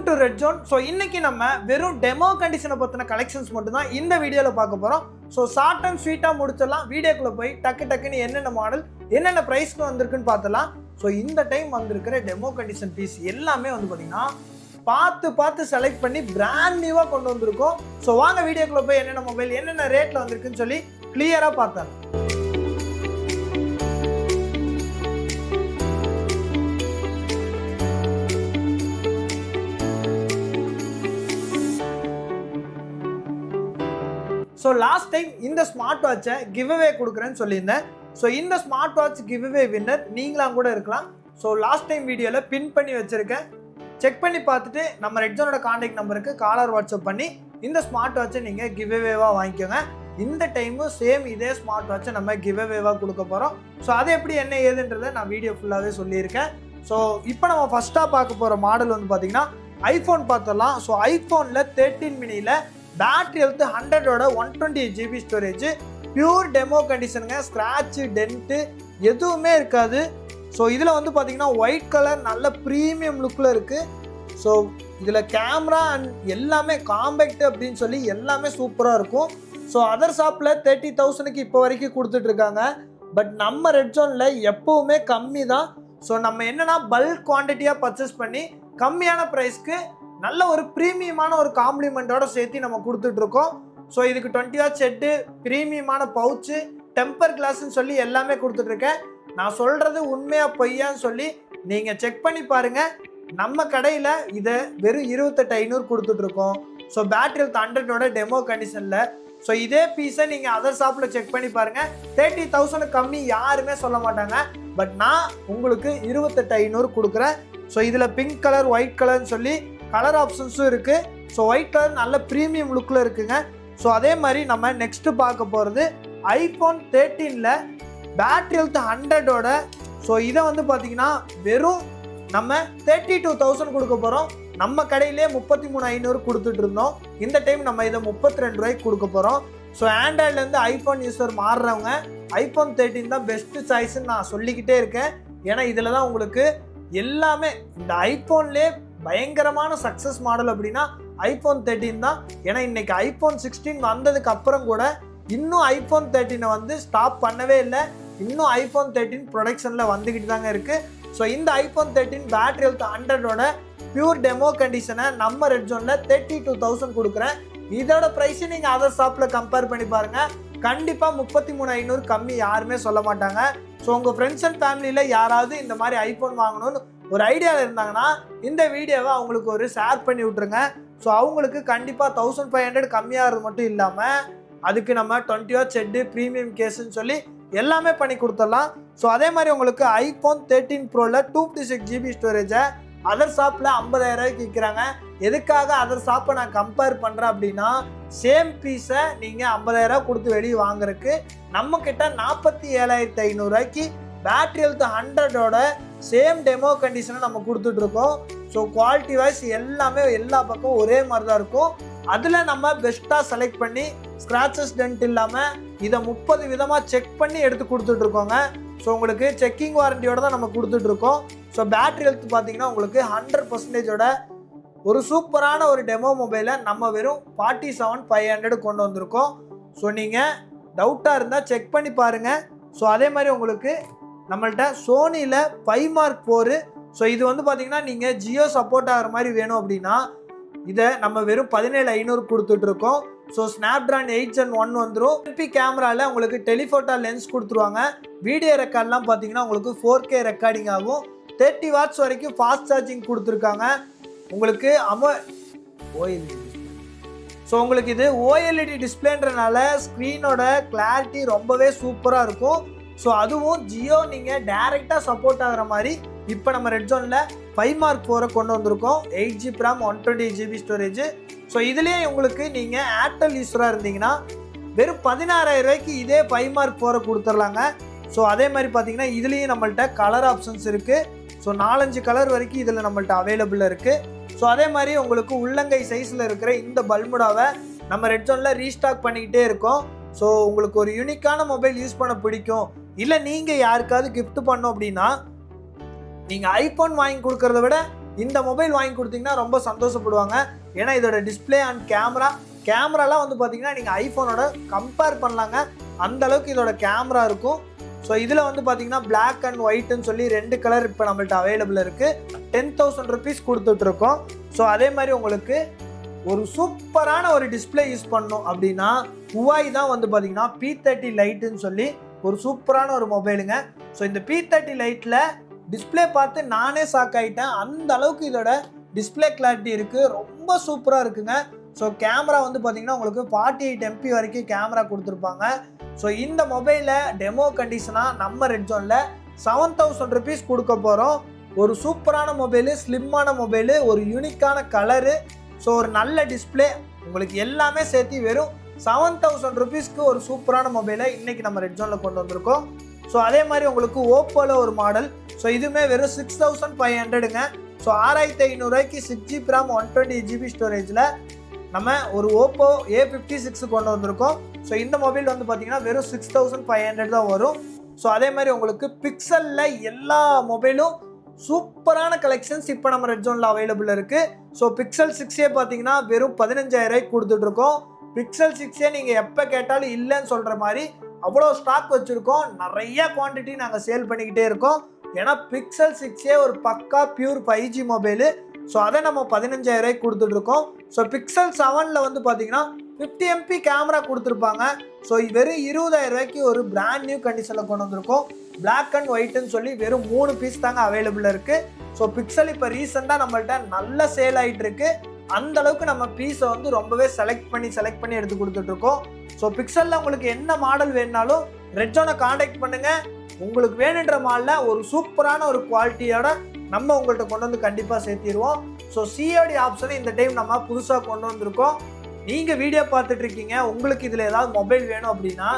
Welcome to red zone. So இன்னைக்கு நம்ம வெறும் டெமோ கண்டிஷனை பற்றின கலெக்ஷன்ஸ் மட்டும் தான் இந்த வீடியோவில் பார்க்க போகிறோம். ஸோ ஷார்ட் அண்ட் ஸ்வீட்டாக முடிச்சிடலாம். வீடியோக்குள்ளே போய் டக்குன்னு என்னென்ன மாடல் என்னென்ன ப்ரைஸ்க்கு வந்திருக்குன்னு பார்த்துலாம். ஸோ இந்த டைம் வந்திருக்கிற டெமோ கண்டிஷன் பீஸ் எல்லாமே வந்து பார்த்தீங்கன்னா பார்த்து செலக்ட் பண்ணி பிராண்ட் நியூவாக கொண்டு வந்திருக்கோம். ஸோ வாங்க வீடியோக்குள்ளே போய் என்னென்ன மொபைல் என்னென்ன ரேட்டில் வந்திருக்குன்னு சொல்லி கிளியராக பார்த்தேன். ஸோ லாஸ்ட் டைம் இந்த ஸ்மார்ட் வாட்சை கிவ் அவே கொடுக்குறேன்னு சொல்லியிருந்தேன். ஸோ இந்த smart watch give away winner நீங்களாம் கூட இருக்கலாம். ஸோ லாஸ்ட் டைம் வீடியோவில் பின் பண்ணி வச்சுருக்கேன். செக் பண்ணி பார்த்துட்டு நம்ம ரெட் ஜோனோட கான்டாக்ட் நம்பருக்கு காலர் வாட்ஸ்அப் பண்ணி இந்த ஸ்மார்ட் வாட்சை நீங்கள் கிவ் அவேவாக வாங்கிக்கோங்க. இந்த டைமும் சேம் இதே ஸ்மார்ட் வாட்சை நம்ம கிவ் அவேவாக கொடுக்க போகிறோம். ஸோ அது எப்படி என்ன ஏதுன்றதை நான் வீடியோ ஃபுல்லாகவே சொல்லியிருக்கேன். ஸோ இப்போ நம்ம ஃபஸ்ட்டாக பார்க்க போகிற மாடல் வந்து பார்த்திங்கன்னா ஐஃபோன் பார்த்துடலாம். ஸோ ஐஃபோனில் 13 மினியில் பேட்டரி ஹெல்த் 100ஓட 128 GB ஸ்டோரேஜ், பியூர் டெமோ கண்டிஷனுங்க. ஸ்க்ராட்சு டென்ட்டு எதுவுமே இருக்காது. ஸோ இதில் வந்து பார்த்தீங்கன்னா ஒயிட் கலர் நல்ல ப்ரீமியம் லுக்கில் இருக்குது. ஸோ இதில் கேமரா அண்ட் எல்லாமே காம்பேக்ட் அப்படின்னு சொல்லி எல்லாமே சூப்பராக இருக்கும். ஸோ அதர் ஷாப்பில் 30,000க்கு இப்போ வரைக்கும் கொடுத்துட்ருக்காங்க. பட் நம்ம ரெட் ஜோனில் எப்போவுமே கம்மி தான். ஸோ நம்ம என்னென்னா பல்க் குவான்டிட்டியாக பர்ச்சேஸ் பண்ணி கம்மியான ப்ரைஸ்க்கு நல்ல ஒரு ப்ரீமியமான ஒரு காம்ப்ளிமெண்ட்டோட சேர்த்து நம்ம கொடுத்துட்ருக்கோம். ஸோ இதுக்கு 20 வாட் செட்டு, ப்ரீமியமான பவுச்சு, டெம்பர் கிளாஸ்ன்னு சொல்லி எல்லாமே கொடுத்துட்ருக்கேன். நான் சொல்கிறது உண்மையாக பொய்யான்னு சொல்லி நீங்கள் செக் பண்ணி பாருங்கள். நம்ம கடையில் இதை வெறும் 28,500 கொடுத்துட்ருக்கோம். ஸோ பேட்டரி ஹெல்த் 100ஓட டெமோ கண்டிஷனில். ஸோ இதே பீஸை நீங்கள் அதர் ஷாப்பில் செக் பண்ணி பாருங்கள். 30,000 கம்மி யாருமே சொல்ல மாட்டாங்க. பட் நான் உங்களுக்கு 28,500 கொடுக்குறேன். ஸோ இதில் பிங்க் கலர், ஒயிட் கலர்னு சொல்லி கலர் ஆப்ஷன்ஸும் இருக்குது. ஸோ ஒயிட் கலர் நல்ல ப்ரீமியம் லுக்கில் இருக்குங்க. ஸோ அதே மாதிரி நம்ம நெக்ஸ்ட்டு பார்க்க போகிறது ஐஃபோன் 13ல் பேட்டரி ஹெல்த் 100ஓட. ஸோ இதை வந்து பார்த்திங்கன்னா வெறும் நம்ம 32,000 கொடுக்க போகிறோம். நம்ம கடையிலே 33,500 கொடுத்துட்டு இருந்தோம். இந்த டைம் நம்ம இதை 32 ரூபாய்க்கு கொடுக்க போகிறோம். ஸோ ஆண்ட்ராய்ட்லேருந்து ஐஃபோன் யூஸர் மாறுறவங்க ஐஃபோன் 13 தான் பெஸ்ட்டு சாய்ஸ்ன்னு நான் சொல்லிக்கிட்டே இருக்கேன். ஏன்னா இதில் தான் உங்களுக்கு எல்லாமே இந்த ஐஃபோன்லேயே பயங்கரமான சக்ஸஸ் மாடல் அப்படின்னா ஐஃபோன் 13 தான். ஏன்னா இன்னைக்கு ஐஃபோன் 16 வந்ததுக்கு அப்புறம் கூட இன்னும் ஐஃபோன் 13 வந்து ஸ்டாப் பண்ணவே இல்லை. இன்னும் ஐஃபோன் 13 ப்ரொடக்ஷனில் வந்துக்கிட்டு தாங்க இருக்குது. ஸோ இந்த ஐஃபோன் 13 பேட்டரி ஹெல்த் 100ஓட பியூர் டெமோ கண்டிஷனை நம்ம ரெட் ஜோனில் 32,000 கொடுக்குறேன். இதோட ப்ரைஸை நீங்கள் அதர் ஷாப்பில் கம்பேர் பண்ணி பாருங்கள். கண்டிப்பாக 33,500 கம்மி யாருமே சொல்ல மாட்டாங்க. ஸோ உங்கள் ஃப்ரெண்ட்ஸ் அண்ட் ஃபேமிலியில் யாராவது இந்த மாதிரி ஐஃபோன் வாங்கணும்னு ஒரு ஐடியாவில் இருந்தாங்கன்னா இந்த வீடியோவை அவங்களுக்கு ஒரு ஷேர் பண்ணி விட்ருங்க. ஸோ அவங்களுக்கு கண்டிப்பாக 1500 கம்மியாகிறது மட்டும் இல்லாமல் அதுக்கு நம்ம 20 வாட் செட்டு, ப்ரீமியம் கேஸுன்னு சொல்லி எல்லாமே பண்ணி கொடுத்துடலாம். ஸோ அதே மாதிரி உங்களுக்கு ஐஃபோன் 13 ப்ரோவில் 256 GB ஸ்டோரேஜை அதர் ஷாப்பில் 50,000 ரூபாய்க்கு விற்கிறாங்க. எதுக்காக அதர் ஷாப்பை நான் கம்பேர் பண்ணுறேன் அப்படின்னா சேம் பீஸை நீங்கள் 50,000 கொடுத்து வெளியே வாங்குறதுக்கு நம்மக்கிட்ட 47,500 ரூபாய்க்கு பேட்டரி ஹெல்த் 100ஓட சேம் டெமோ கண்டிஷனை நம்ம கொடுத்துட்ருக்கோம். ஸோ குவாலிட்டி வைஸ் எல்லாமே எல்லா பக்கம் ஒரே மாதிரி தான் இருக்கும். அதில் நம்ம பெஸ்ட்டாக செலக்ட் பண்ணி ஸ்க்ராச்சஸ் டென்ட் இல்லாமல் இதை 30 விதமாக செக் பண்ணி எடுத்து கொடுத்துட்ருக்கோங்க. ஸோ உங்களுக்கு செக்கிங் வாரண்டியோட தான் நம்ம கொடுத்துட்ருக்கோம். ஸோ பேட்டரி ஹெல்த் பார்த்தீங்கன்னா உங்களுக்கு 100%ஓட ஒரு சூப்பரான ஒரு டெமோ மொபைலை நம்ம வெறும் 47,500 கொண்டு வந்திருக்கோம். ஸோ நீங்கள் டவுட்டாக இருந்தால் செக் பண்ணி பாருங்கள். ஸோ அதே மாதிரி உங்களுக்கு நம்மள்கிட்ட சோனியில் 5 Mark 4. ஸோ இது வந்து பார்த்திங்கன்னா நீங்கள் ஜியோ சப்போர்ட் ஆகிற மாதிரி வேணும் அப்படின்னா இதை நம்ம வெறும் 17,500 கொடுத்துட்ருக்கோம். ஸோ ஸ்னாப்ட்ராகன் 8 Gen 1 வந்துடும். எல்பி கேமராவில் உங்களுக்கு டெலிஃபோட்டோ லென்ஸ் கொடுத்துருவாங்க. வீடியோ ரெக்கார்ட்லாம் பார்த்தீங்கன்னா உங்களுக்கு 4K ரெக்கார்டிங் ஆகும். 30 வாட்ஸ் வரைக்கும் ஃபாஸ்ட் சார்ஜிங் கொடுத்துருக்காங்க. உங்களுக்கு OLED. ஸோ உங்களுக்கு இது OLED டிஸ்பிளேன்றனால ஸ்க்ரீனோட கிளாரிட்டி ரொம்பவே சூப்பராக இருக்கும். ஸோ அதுவும் ஜியோ நீங்கள் டைரெக்டாக சப்போர்ட் ஆகிற மாதிரி இப்போ நம்ம ரெட் ஜோனில் 5 Mark 4 கொண்டு வந்திருக்கோம். 8GB RAM, 128 GB storage. So இதுலேயே உங்களுக்கு நீங்கள் ஏர்டெல் யூஸராக இருந்தீங்கன்னா வெறும் 16,000 ரூபாய்க்கு இதே 5 Mark 4 கொடுத்துர்லாங்க. ஸோ அதே மாதிரி பார்த்தீங்கன்னா இதுலேயும் நம்மள்கிட்ட கலர் ஆப்ஷன்ஸ் இருக்குது. ஸோ 4-5 கலர் வரைக்கும் இதில் நம்மள்கிட்ட அவைலபிளாக இருக்குது. ஸோ அதே மாதிரி உங்களுக்கு உள்ளங்கை சைஸில் இருக்கிற இந்த பல்முடாவை நம்ம ரெட் ஜோனில் ரீஸ்டாக் பண்ணிக்கிட்டே இருக்கோம். ஸோ உங்களுக்கு ஒரு யூனிக்கான மொபைல் யூஸ் பண்ண பிடிக்கும், இல்லை நீங்கள் யாருக்காவது கிஃப்ட் பண்ணோம் அப்படின்னா நீங்கள் ஐஃபோன் வாங்கி கொடுக்கறத விட இந்த மொபைல் வாங்கி கொடுத்தீங்கன்னா ரொம்ப சந்தோஷப்படுவாங்க. ஏன்னா இதோட டிஸ்பிளே அண்ட் கேமராலாம் வந்து பார்த்தீங்கன்னா நீங்கள் ஐஃபோனோட கம்பேர் பண்ணலாங்க, அந்த அளவுக்கு இதோட கேமரா இருக்கும். ஸோ இதில் வந்து பார்த்தீங்கன்னா பிளாக் அண்ட் ஒயிட்னு சொல்லி 2 கலர் இப்போ நம்மள்ட்ட அவைலபிள் இருக்குது. 10,000 rupees கொடுத்துட்ருக்கோம். ஸோ அதே மாதிரி உங்களுக்கு ஒரு சூப்பரான ஒரு டிஸ்பிளே யூஸ் பண்ணணும் அப்படின்னா ஹுவாய் தான் வந்து பார்த்தீங்கன்னா P30 லைட்டுன்னு சொல்லி ஒரு சூப்பரான ஒரு மொபைலுங்க. ஸோ இந்த P30 லைட்டில் டிஸ்பிளே பார்த்து நானே ஷாக் ஆகிட்டேன். அந்த அளவுக்கு இதோட டிஸ்பிளே கிளாரிட்டி இருக்குது, ரொம்ப சூப்பராக இருக்குங்க. ஸோ கேமரா வந்து பார்த்தீங்கன்னா உங்களுக்கு 48 MP வரைக்கும் கேமரா கொடுத்துருப்பாங்க. ஸோ இந்த மொபைலை டெமோ கண்டிஷனாக நம்ம ரெட் ஜோனில் 7,000 rupees கொடுக்க போகிறோம். ஒரு சூப்பரான மொபைலு, ஸ்லிம்மான மொபைலு, ஒரு யூனிக்கான கலரு, ஸோ ஒரு நல்ல டிஸ்பிளே, உங்களுக்கு எல்லாமே சேர்த்து வெறும் 7,000 rupeesக்கு ஒரு சூப்பரான மொபைலை இன்றைக்கி நம்ம ரெட் ஜோனில் கொண்டு வந்திருக்கோம். ஸோ அதே மாதிரி உங்களுக்கு ஓப்போவில் ஒரு மாடல், ஸோ இதுவுமே வெறும் 6,500ங்க. ஸோ 6,500 6GB RAM 128GB ஸ்டோரேஜில் நம்ம ஒரு ஓப்போ A56 கொண்டு வந்திருக்கோம். ஸோ இந்த மொபைல் வந்து பார்த்தீங்கன்னா வெறும் 6,500 தான் வரும். ஸோ அதே மாதிரி உங்களுக்கு பிக்சலில் எல்லா மொபைலும் சூப்பரான கலெக்ஷன்ஸ் இப்போ நம்ம ரெட் ஜோனில் அவைலபிள் இருக்குது. ஸோ பிக்சல் 6ஏ பார்த்தீங்கன்னா வெறும் 15,000 கொடுத்துட்ருக்கோம். பிக்சல் 6ஏ நீங்கள் எப்போ கேட்டாலும் இல்லைன்னு சொல்கிற மாதிரி அவ்வளோ ஸ்டாக் வச்சுருக்கோம். நிறைய குவான்டிட்டி நாங்கள் சேல் பண்ணிக்கிட்டே இருக்கோம். ஏன்னா பிக்சல் 6ஏ ஒரு பக்கா பியூர் 5G மொபைலு. ஸோ அதை நம்ம 15,000 கொடுத்துட்ருக்கோம். ஸோ பிக்சல் 7ல் வந்து பார்த்தீங்கன்னா 50 MP கேமரா கொடுத்துருப்பாங்க. ஸோ வெறும் 20,000 ஒரு பிராண்ட் நியூ கண்டிஷனில் கொண்டு வந்திருக்கோம். பிளாக் அண்ட் ஒயிட்னு சொல்லி வெறும் 3 பீஸ் தாங்க அவைலபிள் இருக்குது. ஸோ பிக்சல் இப்போ ரீசெண்டாக நம்மள்ட்ட நல்ல சேல் ஆகிட்டு இருக்கு. அந்த அளவுக்கு நம்ம பீஸை வந்து ரொம்பவே செலக்ட் பண்ணி எடுத்து கொடுத்துட்ருக்கோம். ஸோ பிக்சலில் உங்களுக்கு என்ன மாடல் வேணுனாலும் ரெட் ஜோனை காண்டாக்ட் பண்ணுங்கள். உங்களுக்கு வேணுன்ற மாடலில் ஒரு சூப்பரான ஒரு குவாலிட்டியோட நம்ம உங்கள்கிட்ட கொண்டு வந்து கண்டிப்பாக சேர்த்திடுவோம். ஸோ COD ஆப்ஷனை இந்த டைம் நம்ம புதுசாக கொண்டு வந்திருக்கோம். நீங்கள் வீடியோ பார்த்துட்டு இருக்கீங்க, உங்களுக்கு இதில் ஏதாவது மொபைல் வேணும் அப்படின்னா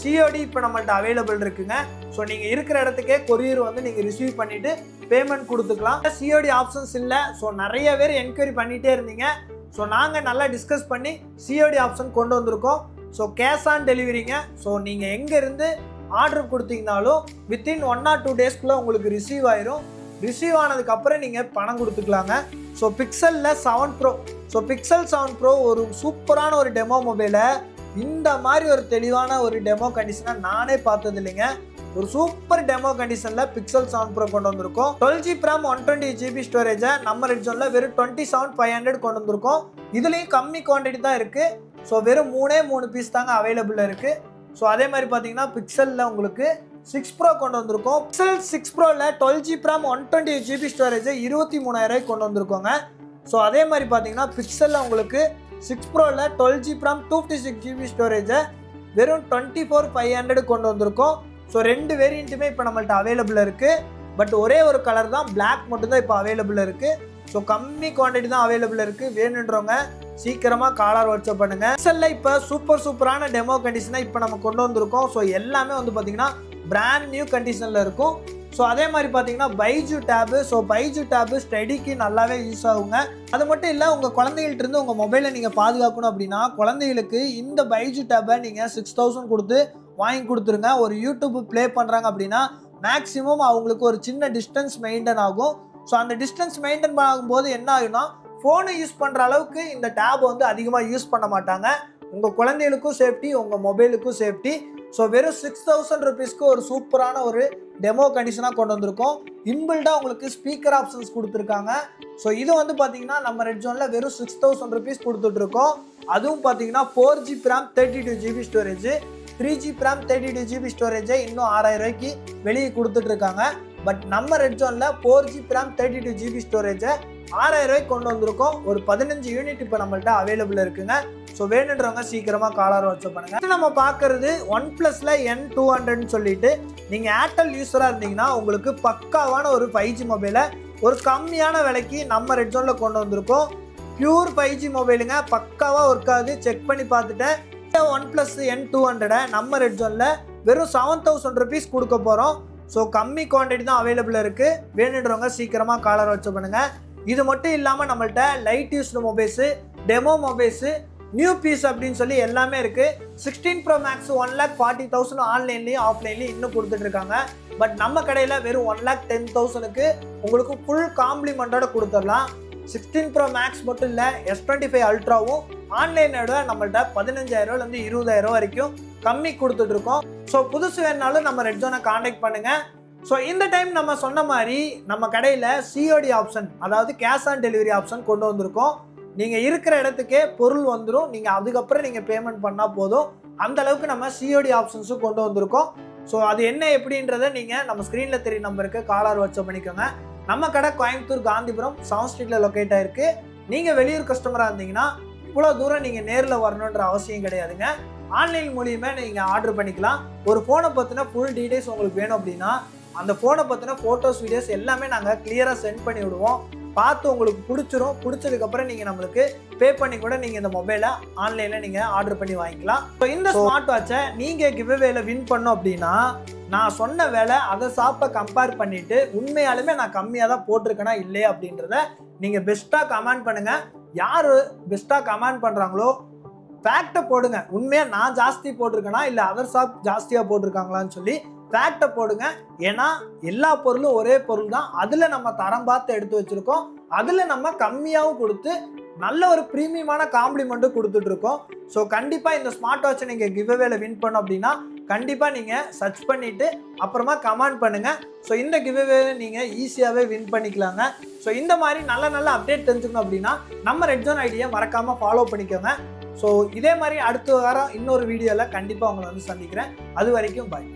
COD இப்போ நம்மள்ட்ட அவைலபிள் இருக்குங்க. ஸோ நீங்கள் இருக்கிற இடத்துக்கே கொரியர் வந்து நீங்கள் ரிசீவ் பண்ணிவிட்டு பேமெண்ட் கொடுத்துக்கலாம். COD ஆப்ஷன்ஸ் இல்லை. ஸோ நிறைய பேர் என்கொயரி பண்ணிகிட்டே இருந்தீங்க. ஸோ நாங்கள் நல்லா டிஸ்கஸ் பண்ணி COD ஆப்ஷன் கொண்டு வந்திருக்கோம். ஸோ கேஷ் ஆன் டெலிவரிங்க. ஸோ நீங்கள் எங்கேருந்து ஆர்டர் கொடுத்தீங்கனாலும் வித்தின் 1 or 2 daysக்குள்ளே உங்களுக்கு ரிசீவ் ஆயிரும். ரிசீவ் ஆனதுக்கப்புறம் நீங்கள் பணம் கொடுத்துக்கலாங்க. ஸோ பிக்சலில் 7 Pro, ஸோ பிக்சல் 7 Pro ஒரு சூப்பரான ஒரு டெமோ மொபைலை இந்த மாதிரி ஒரு தெளிவான ஒரு டெமோ கண்டிஷனாக நானே பார்த்தது இல்லைங்க. ஒரு சூப்பர் டெமோ கண்டிஷனில் பிக்சல் 7 Pro கொண்டு வந்திருக்கோம். 12GB RAM 128GB ஸ்டோரேஜை நம்ம ரெட் ஜோனில் வெறும் 27,500 கொண்டு வந்திருக்கோம். இதுலேயும் கம்மி குவான்டிட்டி தான் இருக்குது. ஸோ வெறும் 3 பீஸ் தாங்க அவைலபிள் இருக்குது. ஸோ அதே மாதிரி பார்த்தீங்கன்னா பிக்சலில் உங்களுக்கு 6 Pro கொண்டு வந்திருக்கோம். பிக்சல் 6 Proவில் 12GB RAM 128GB ஸ்டோரேஜை 23,000 கொண்டு வந்திருக்கோங்க. ஸோ அதே மாதிரி பார்த்தீங்கன்னா பிக்சலில் உங்களுக்கு 6 Proவில் 12GB RAM 256GB ஸ்டோரேஜை வெறும் 24,500 கொண்டு வந்திருக்கோம். ஸோ 2 வேரியண்ட்டுமே இப்போ நம்மள்ட்ட அவைலபிள் இருக்குது. பட் ஒரே ஒரு கலர் தான், பிளாக் மட்டும்தான் இப்போ அவைலபிள் இருக்குது. ஸோ கம்மி குவான்டிட்டி தான் அவைலபிள் இருக்குது. வேணுன்றவங்க சீக்கிரமாக காலர் வாட்ஸ்அப் பண்ணுங்கள். பிக்சலில் இப்போ சூப்பரான டெமோ கண்டிஷனை இப்போ நம்ம கொண்டு வந்திருக்கோம். ஸோ எல்லாமே வந்து பார்த்திங்கன்னா பிராண்ட் நியூ கண்டிஷனில் இருக்கும். ஸோ அதே மாதிரி பார்த்தீங்கன்னா Byju tab. So Byju tab ஸ்டடிக்கு நல்லாவே யூஸ் ஆகுங்க. அது மட்டும் இல்லை, உங்கள் குழந்தைகள்கிட்ட உங்கள் மொபைலை நீங்கள் பாதுகாக்கணும் அப்படின்னா குழந்தைகளுக்கு இந்த பைஜு டேபை நீங்கள் 6,000 கொடுத்து வாங்கி கொடுத்துருங்க. ஒரு யூடியூப் ப்ளே பண்ணுறாங்க அப்படின்னா மேக்ஸிமம் அவங்களுக்கு ஒரு சின்ன டிஸ்டன்ஸ் மெயின்டைன் ஆகும். ஸோ அந்த டிஸ்டன்ஸ் மெயின்டைன் ஆகும்போது என்ன ஆகுனா ஃபோனை யூஸ் பண்ணுற அளவுக்கு இந்த டேப் வந்து அதிகமாக யூஸ் பண்ண மாட்டாங்க. உங்கள் குழந்தைகளுக்கும் சேஃப்டி, உங்கள் மொபைலுக்கும் சேஃப்டி. ஸோ வெறும் 6,000 rupeesக்கு ஒரு சூப்பரான ஒரு டெமோ கண்டிஷனாக கொண்டு வந்திருக்கோம். இன்பில்டாக உங்களுக்கு ஸ்பீக்கர் ஆப்ஷன்ஸ் கொடுத்துருக்காங்க. ஸோ இது வந்து பார்த்தீங்கன்னா நம்ம ரெட் ஜோனில் வெறும் 6,000 rupees கொடுத்துட்ருக்கோம். அதுவும் பார்த்தீங்கன்னா 4GB RAM 32GB storage, 3GB RAM 32GB ஸ்டோரேஜை இன்னும் 6,000 வெளியே கொடுத்துட்ருக்காங்க. பட் நம்ம ரெட் ஜோனில் 4GB RAM 32GB ஸ்டோரேஜை 6,000 கொண்டு வந்திருக்கோம். ஒரு 15 யூனிட் இப்போ நம்மள்ட்ட அவைலபிள் இருக்குங்க. ஸோ வேணுன்றவங்க சீக்கிரமாக காலர் வாட்ஸ்அப் பண்ணுங்கள். நம்ம பார்க்குறது OnePlusல N200ன்னு சொல்லிட்டு, நீங்கள் ஏர்டெல் யூஸராக இருந்தீங்கன்னா உங்களுக்கு பக்காவான ஒரு 5G மொபைலை ஒரு கம்மியான விலைக்கு நம்ம ரெட் ஜோனில் கொண்டு வந்திருக்கோம். பியூர் 5G மொபைலுங்க, பக்காவாக ஒர்க் ஆகுது. செக் பண்ணி பார்த்துட்டேன். OnePlus N200 நம்ம ரெட் ஜோனில் வெறும் 7,000 rupees கொடுக்க போகிறோம். ஸோ கம்மி குவான்டிட்டி தான் அவைலபிள் இருக்குது. வேணுன்றவங்க சீக்கிரமாக காலர் வாட்ஸ்அப் பண்ணுங்கள். இது மட்டும் இல்லாமல் நம்மள்ட்ட light used mobiles, demo mobiles, new piece அப்படின்னு சொல்லி எல்லாமே இருக்குது. 16 Pro Max 1,40,000 ஆன்லைன்லேயும் ஆஃப்லைன்லேயும் இன்னும் கொடுத்துட்ருக்காங்க. பட் நம்ம கடையில் வெறும் 1,10,000க்கு உங்களுக்கு ஃபுல் காம்ப்ளிமெண்ட்டோட கொடுத்துடலாம். 16 Pro Max மட்டும் இல்லை, S25 Ultraவும் ஆன்லைனோட நம்மள்ட்ட 15,000 20,000 வரைக்கும் கம்மி கொடுத்துட்டு இருக்கோம். ஸோ புதுசு வேணுனாலும் நம்ம ரெட் ஜோனை காண்டாக்ட் பண்ணுங்க. ஸோ இந்த டைம் நம்ம சொன்ன மாதிரி நம்ம கடையில் சிஓடி ஆப்ஷன், அதாவது கேஷ் ஆன் டெலிவரி ஆப்ஷன் கொண்டு வந்திருக்கோம். நீங்கள் இருக்கிற இடத்துக்கே பொருள் வந்துடும், நீங்கள் அதுக்கப்புறம் நீங்கள் பேமெண்ட் பண்ணால் போதும். அந்த அளவுக்கு நம்ம சிஓடி ஆப்ஷன்ஸும் கொண்டு வந்திருக்கோம். ஸோ அது என்ன எப்படின்றத நீங்கள் நம்ம ஸ்க்ரீனில் தெரிய நம்பருக்கு காலர் வாட்ஸ்அப் பண்ணிக்கோங்க. நம்ம கடை கோயம்புத்தூர் காந்திபுரம் 7th Streetல லொக்கேட் ஆயிருக்கு. நீங்கள் வெளியூர் கஸ்டமராக இருந்தீங்கன்னா இவ்வளோ தூரம் நீங்கள் நேரில் வரணுன்ற அவசியம் கிடையாதுங்க. ஆன்லைன் மூலியமா நீங்கள் ஆர்டர் பண்ணிக்கலாம். ஒரு ஃபோனை பற்றின ஃபுல் டீடைல்ஸ் உங்களுக்கு வேணும் அப்படின்னா அந்த ஃபோனை பற்றின ஃபோட்டோஸ் வீடியோஸ் எல்லாமே நாங்கள் கிளியராக சென்ட் பண்ணி விடுவோம். பார்த்து உங்களுக்கு பிடிச்சிரும். பிடிச்சதுக்கப்புறம் நீங்கள் நம்மளுக்கு பே பண்ணி கூட நீங்கள் இந்த மொபைலை ஆன்லைனில் நீங்கள் ஆர்டர் பண்ணி வாங்கிக்கலாம். ஸோ இந்த ஸ்மார்ட் வாட்சை நீங்கள் கிவ்அவேல வின் பண்ணோம் அப்படின்னா நான் சொன்ன வேலை அதை ஷாப்பை கம்பேர் பண்ணிவிட்டு உண்மையாலுமே நான் கம்மியாக தான் போட்டிருக்கேனா இல்லையா அப்படின்றத நீங்கள் பெஸ்ட்டாக கமெண்ட் பண்ணுங்கள். யார் பெஸ்ட்டாக கமெண்ட் பண்ணுறாங்களோ ஃபேக்டை போடுங்க. உண்மையாக நான் ஜாஸ்தி போட்டிருக்கேனா இல்லை அதர் ஷாப் ஜாஸ்தியாக போட்டிருக்காங்களான்னு சொல்லி ஃபேக்டை போடுங்க. ஏன்னா எல்லா பொருளும் ஒரே பொருள் தான். அதில் நம்ம தரம் பார்த்து எடுத்து வச்சுருக்கோம். அதில் நம்ம கம்மியாகவும் கொடுத்து நல்ல ஒரு ப்ரீமியமான காம்ப்ளிமெண்ட்டும் கொடுத்துட்ருக்கோம். ஸோ கண்டிப்பாக இந்த ஸ்மார்ட் வாட்சை நீங்கள் கிவ்அவேல வின் பண்ணோம் அப்படின்னா கண்டிப்பாக நீங்கள் சர்ச் பண்ணிவிட்டு அப்புறமா கமெண்ட் பண்ணுங்கள். ஸோ இந்த கிவ்அவேல நீங்கள் ஈஸியாகவே வின் பண்ணிக்கலாங்க. ஸோ இந்த மாதிரி நல்ல நல்ல அப்டேட் தெரிஞ்சுக்கணும் அப்படின்னா நம்ம ரெட் ஜோன் ஐடியை மறக்காமல் ஃபாலோ பண்ணிக்கோங்க. ஸோ இதே மாதிரி அடுத்த வாரம் இன்னொரு வீடியோவில் கண்டிப்பாக உங்களை சந்திக்கிறேன். அது வரைக்கும் பாய்.